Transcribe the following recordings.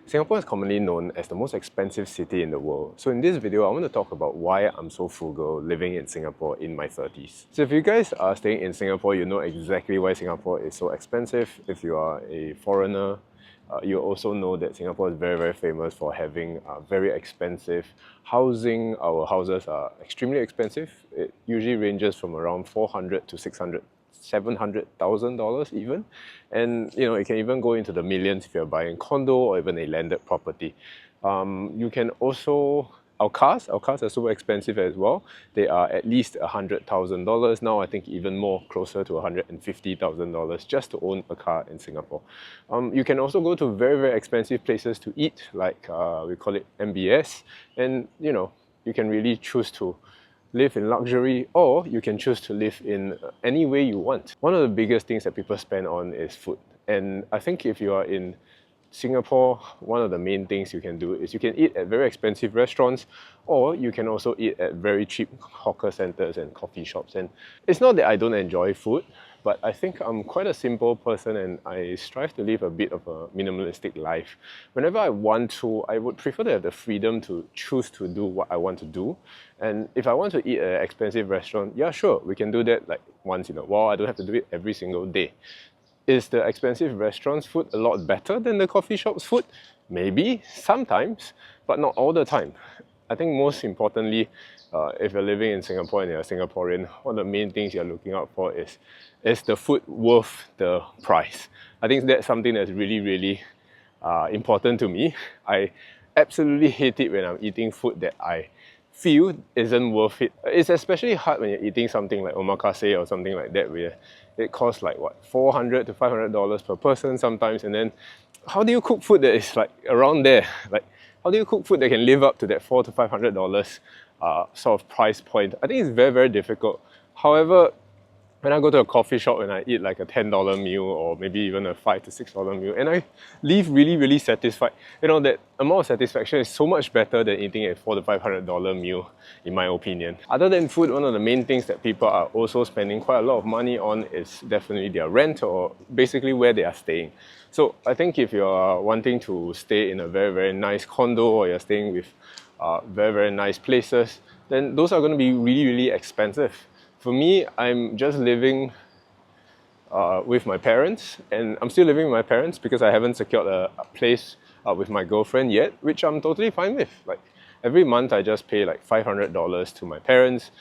Singapore is commonly known as the most expensive city in the world. So in this video, I want to talk about why I'm so frugal living in Singapore in my 30s. So if you guys are staying in Singapore, you know exactly why Singapore is so expensive. If you are a foreigner, you also know that Singapore is very, very famous for having very expensive housing. Our houses are extremely expensive. It usually ranges from around $400,000 to $700,000 even, and it can even go into the millions if you're buying a condo or even a landed property. You can also our cars are super expensive as well. They are at least $100,000 now. I think even more, closer to $150,000 just to own a car in Singapore. You can also go to very, very expensive places to eat, like we call it MBS, and you can really choose to live in luxury, or you can choose to live in any way you want. One of the biggest things that people spend on is food. And I think if you are in Singapore, one of the main things you can do is you can eat at very expensive restaurants, or you can also eat at very cheap hawker centers and coffee shops. And it's not that I don't enjoy food, but I think I'm quite a simple person and I strive to live a bit of a minimalistic life. Whenever I want to, I would prefer to have the freedom to choose to do what I want to do. And if I want to eat at an expensive restaurant, yeah, sure, we can do that like once in a while. I don't have to do it every single day. Is the expensive restaurant's food a lot better than the coffee shop's food? Maybe, sometimes, but not all the time. I think most importantly, if you're living in Singapore and you're a Singaporean, one of the main things you're looking out for is the food worth the price? I think that's something that's really, really important to me. I absolutely hate it when I'm eating food that I feel isn't worth it. It's especially hard when you're eating something like omakase or something like that, where it costs like what, $400 to $500 per person sometimes, and then how do you cook food that is like around there? Like, how do you cook food that can live up to that $400 to $500 sort of price point? I think it's very, very difficult. However, when I go to a coffee shop and I eat like a $10 meal or maybe even a $5 to $6 meal, and I leave really, really satisfied, that amount of satisfaction is so much better than eating a $400 to $500 meal, in my opinion. Other than food, one of the main things that people are also spending quite a lot of money on is definitely their rent, or basically where they are staying. So I think if you're wanting to stay in a very, very nice condo, or you're staying with very, very nice places, then those are going to be really, really expensive. For me, I'm just living with my parents, and I'm still living with my parents because I haven't secured a place with my girlfriend yet, which I'm totally fine with. Like, every month I just pay like $500 to my parents,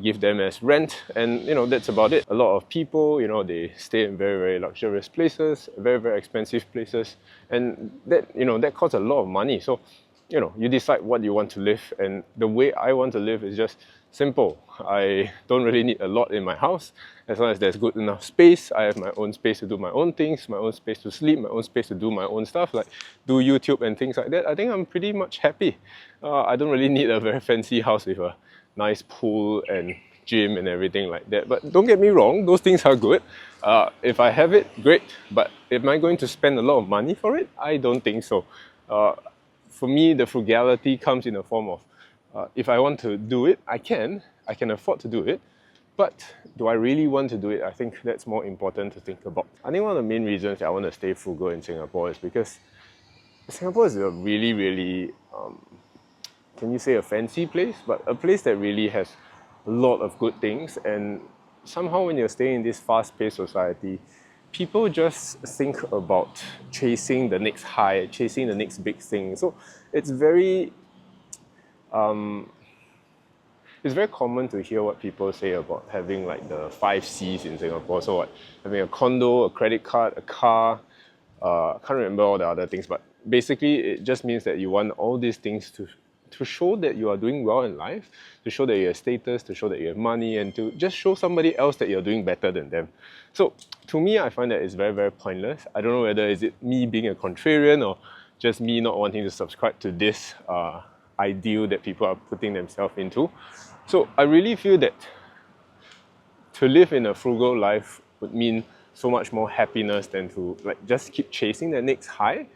give them as rent, and that's about it. A lot of people, they stay in very, very luxurious places, very, very expensive places, and that costs a lot of money. So you decide what you want to live, and the way I want to live is just simple. I don't really need a lot in my house. As long as there's good enough space, I have my own space to do my own things, my own space to sleep, my own space to do my own stuff, like do YouTube and things like that. I think I'm pretty much happy. I don't really need a very fancy house with a nice pool and gym and everything like that. But don't get me wrong, those things are good. If I have it, great. But am I going to spend a lot of money for it? I don't think so. For me, the frugality comes in the form of if I want to do it, I can afford to do it, but do I really want to do it? I think that's more important to think about. I think one of the main reasons that I want to stay frugal in Singapore is because Singapore is a really, really, can you say a fancy place? But a place that really has a lot of good things, and somehow when you're staying in this fast-paced society, people just think about chasing the next high, chasing the next big thing. So it's very common to hear what people say about having like the 5 C's in Singapore. So what, having a condo, a credit card, a car, I can't remember all the other things, but basically it just means that you want all these things to show that you are doing well in life, to show that you have status, to show that you have money, and to just show somebody else that you're doing better than them. So to me, I find that it's very, very pointless. I don't know whether is it me being a contrarian or just me not wanting to subscribe to this ideal that people are putting themselves into. So I really feel that to live in a frugal life would mean so much more happiness than to like just keep chasing the next high.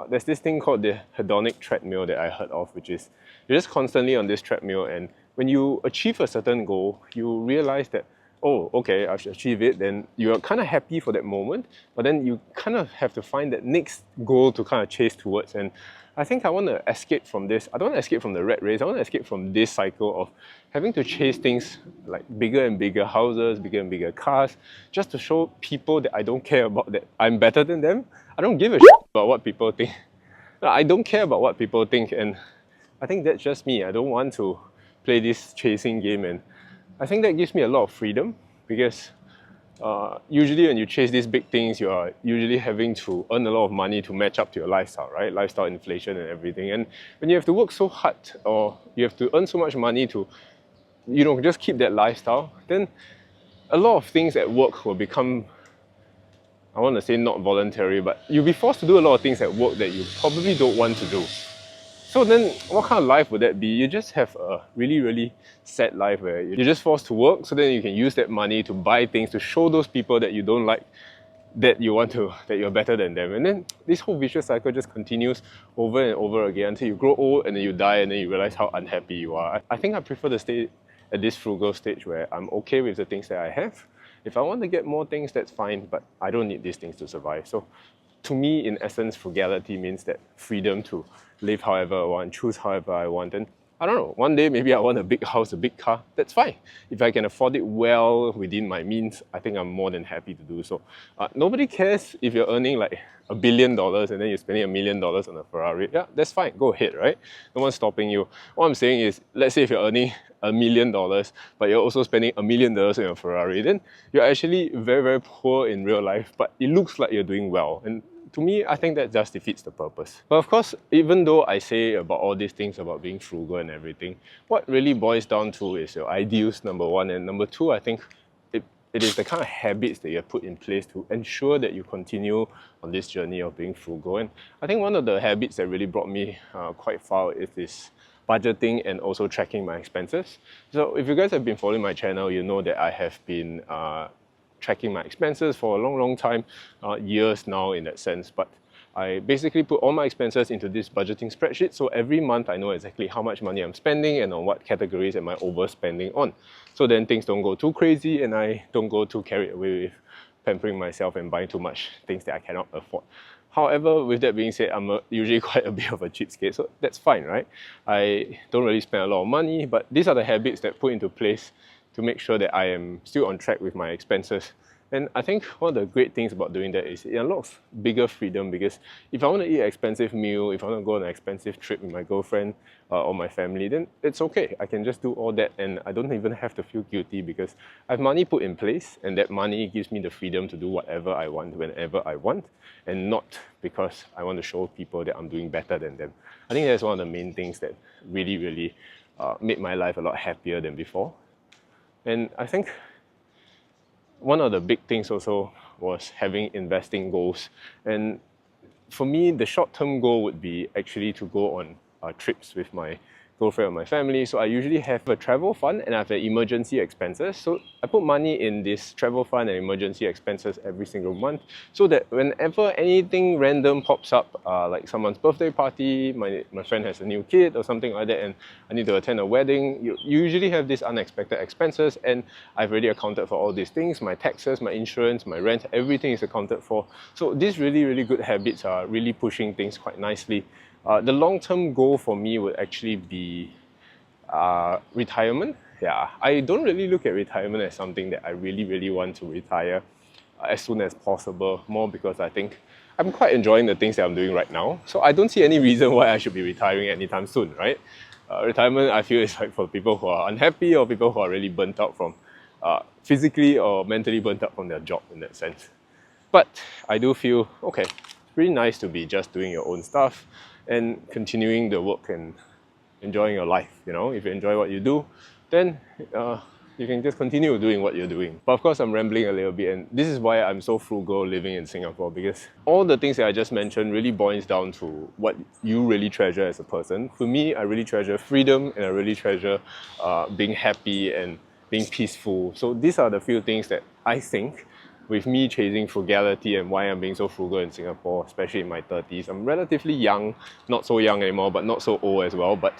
There's this thing called the hedonic treadmill that I heard of, which is you're just constantly on this treadmill, and when you achieve a certain goal, you realize that oh, okay, I should achieve it, then you're kind of happy for that moment, but then you kind of have to find that next goal to kind of chase towards. And I think I want to escape from this. I don't want to escape from the rat race. I want to escape from this cycle of having to chase things like bigger and bigger houses, bigger and bigger cars, just to show people that I don't care about, that I'm better than them. I don't give a shit about what people think. I don't care about what people think, and I think that's just me. I don't want to play this chasing game, and I think that gives me a lot of freedom, because usually when you chase these big things, you are usually having to earn a lot of money to match up to your lifestyle, right? Lifestyle inflation and everything. And when you have to work so hard, or you have to earn so much money to, just keep that lifestyle, then a lot of things at work will become, I want to say not voluntary, but you'll be forced to do a lot of things at work that you probably don't want to do. So then what kind of life would that be? You just have a really, really sad life where you're just forced to work, so then you can use that money to buy things to show those people that you don't like that you're better than them. And then this whole vicious cycle just continues over and over again until you grow old and then you die and then you realize how unhappy you are. I think I prefer to stay at this frugal stage where I'm okay with the things that I have. If I want to get more things, that's fine, but I don't need these things to survive. So to me, in essence, frugality means that freedom to live however I want, choose however I want. And I don't know, one day maybe I want a big house, a big car, that's fine. If I can afford it well within my means, I think I'm more than happy to do so. Nobody cares if you're earning like $1 billion and then you're spending $1 million on a Ferrari. Yeah, that's fine, go ahead, right? No one's stopping you. What I'm saying is, let's say if you're earning $1 million, but you're also spending $1 million on your Ferrari, then you're actually very, very poor in real life, but it looks like you're doing well. And to me, I think that just defeats the purpose. But of course, even though I say about all these things about being frugal and everything, what really boils down to is your ideals, number one, and number two, I think it is the kind of habits that you have put in place to ensure that you continue on this journey of being frugal. And I think one of the habits that really brought me quite far is this budgeting and also tracking my expenses. So if you guys have been following my channel, you know that I have been tracking my expenses for a long, long time, years now in that sense. But I basically put all my expenses into this budgeting spreadsheet, so every month I know exactly how much money I'm spending and on what categories am I overspending on. So then things don't go too crazy and I don't go too carried away with pampering myself and buying too much things that I cannot afford. However, with that being said, I'm usually quite a bit of a cheapskate, so that's fine, right? I don't really spend a lot of money, but these are the habits that put into place to make sure that I am still on track with my expenses. And I think one of the great things about doing that is it unlocks bigger freedom, because if I want to eat an expensive meal, if I want to go on an expensive trip with my girlfriend or my family, then it's okay. I can just do all that and I don't even have to feel guilty because I have money put in place, and that money gives me the freedom to do whatever I want, whenever I want, and not because I want to show people that I'm doing better than them. I think that's one of the main things that really, really made my life a lot happier than before. And I think one of the big things also was having investing goals. And for me, the short-term goal would be actually to go on trips with my girlfriend or my family. So I usually have a travel fund and I have an emergency expenses. So I put money in this travel fund and emergency expenses every single month, so that whenever anything random pops up, like someone's birthday party, my friend has a new kid or something like that, and I need to attend a wedding, you usually have these unexpected expenses, and I've already accounted for all these things, my taxes, my insurance, my rent, everything is accounted for. So these really, really good habits are really pushing things quite nicely. The long-term goal for me would actually be retirement. Yeah, I don't really look at retirement as something that I really, really want to retire as soon as possible, more because I think I'm quite enjoying the things that I'm doing right now. So I don't see any reason why I should be retiring anytime soon, right? Retirement, I feel, is like for people who are unhappy or people who are really burnt out from physically or mentally burnt out from their job in that sense. But I do feel, okay, it's really nice to be just doing your own stuff and continuing the work and enjoying your life. You know, if you enjoy what you do, then you can just continue doing what you're doing. But of course, I'm rambling a little bit, and this is why I'm so frugal living in Singapore, because all the things that I just mentioned really boils down to what you really treasure as a person. For me, I really treasure freedom, and I really treasure being happy and being peaceful. So these are the few things that I think, with me chasing frugality and why I'm being so frugal in Singapore, especially in my 30s. I'm relatively young, not so young anymore, but not so old as well. But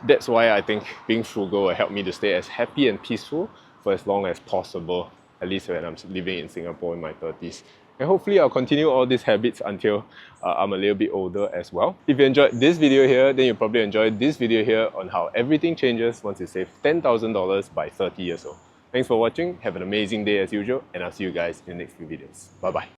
that's why I think being frugal will help me to stay as happy and peaceful for as long as possible, at least when I'm living in Singapore in my 30s. And hopefully I'll continue all these habits until I'm a little bit older as well. If you enjoyed this video here, then you'll probably enjoy this video here on how everything changes once you save $10,000 by 30 years old. Thanks for watching, have an amazing day as usual, and I'll see you guys in the next few videos. Bye bye.